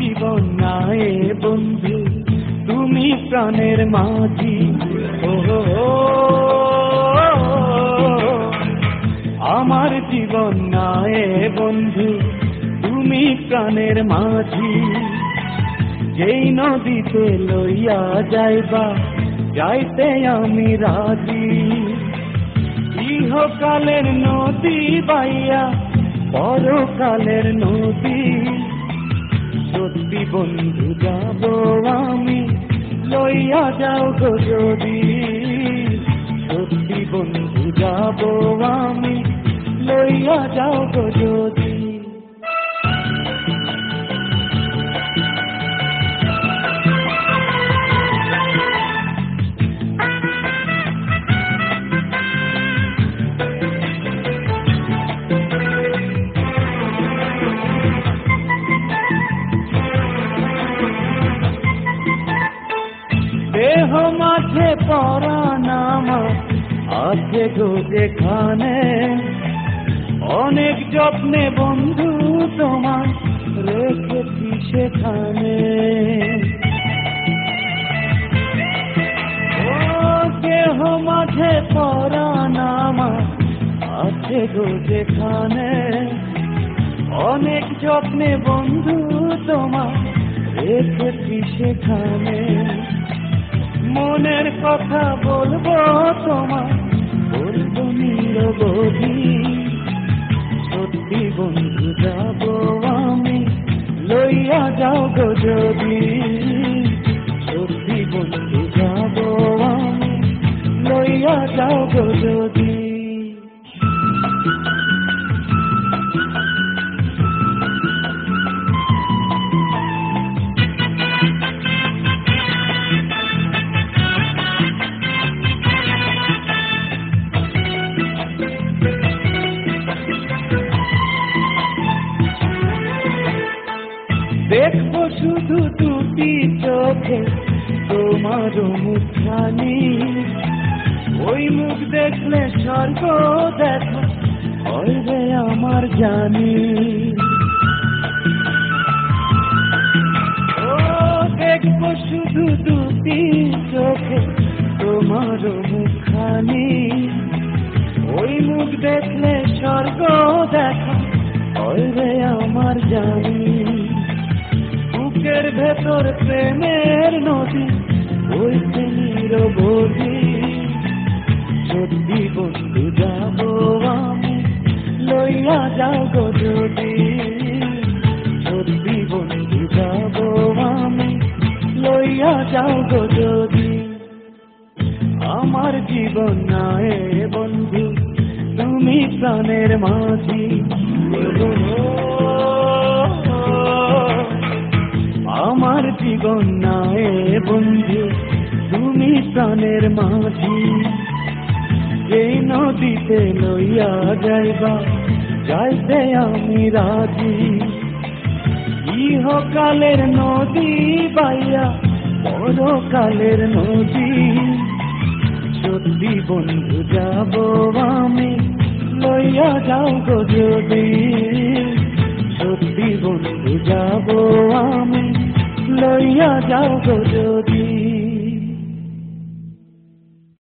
জীবন নায়ে বন্ধু তুমি প্রাণের মাঝি। ও আমার জীবন নায়ে বন্ধু তুমি প্রাণের মাঝি। যেই নদীতে লইয়া যাইবা যাইতে আমি রাজি। ইহকালের নদী বাইয়া পরকালের নদী। সত্যি বন্ধু যাব আমি লইয়া যাও গো যদি। সত্যি বন্ধু যাব আমি লইয়া যাও গো যদি। দেহ মাঝে পরাণ আমার আছে গো যেখানে। অনেক যত্নে বন্ধু তোমার রেখেছি সেখানে। ও দেহ মাঝে পরাণ আমার আছে গো যেখানে। অনেক যত্নে বন্ধু তোমার রেখেছি সেখানে। মনের কথা বলবো তোমার বলবো নিরবধি। সত্যি বন্ধু যাব আমি লইয়া যাও গো যদি। সত্যি বন্ধু যাব আমি লইয়া যাও গো যদি। দেখবো শুধু দুটি চোখে তোমার মুখখানি। ওই মুখ দেখলে স্বর্গ দেখা হইবে আমার জানি। ও দেখবো শুধু দুটি চোখে তোমার মুখখানি। ওই মুখ দেখলে স্বর্গ দেখা হইবে আমার জানি। বুকের ভেতর প্রেমের নদী বইতে নিরবধি। সত্যি বন্ধু যাব আমি লইয়া যাও গো যদি। সত্যি বন্ধু যাব আমি লইয়া যাও গো যদি। আমার জীবন নায়ে বন্ধু তুমি প্রাণের মাঝি। আমার জীবন নায়ে বন্ধু তুমি প্রাণের মাঝি। যেই নদীতে লইয়া যাইবা যাইতে আমি রাজি। ইহকালের নদী বাইয়া পরকালের নদী। সত্যি বন্ধু যাব আমি লইয়া যাও গো যদি। সত্যি বন্ধু যাব আমি লইয়া যাও গো যদি।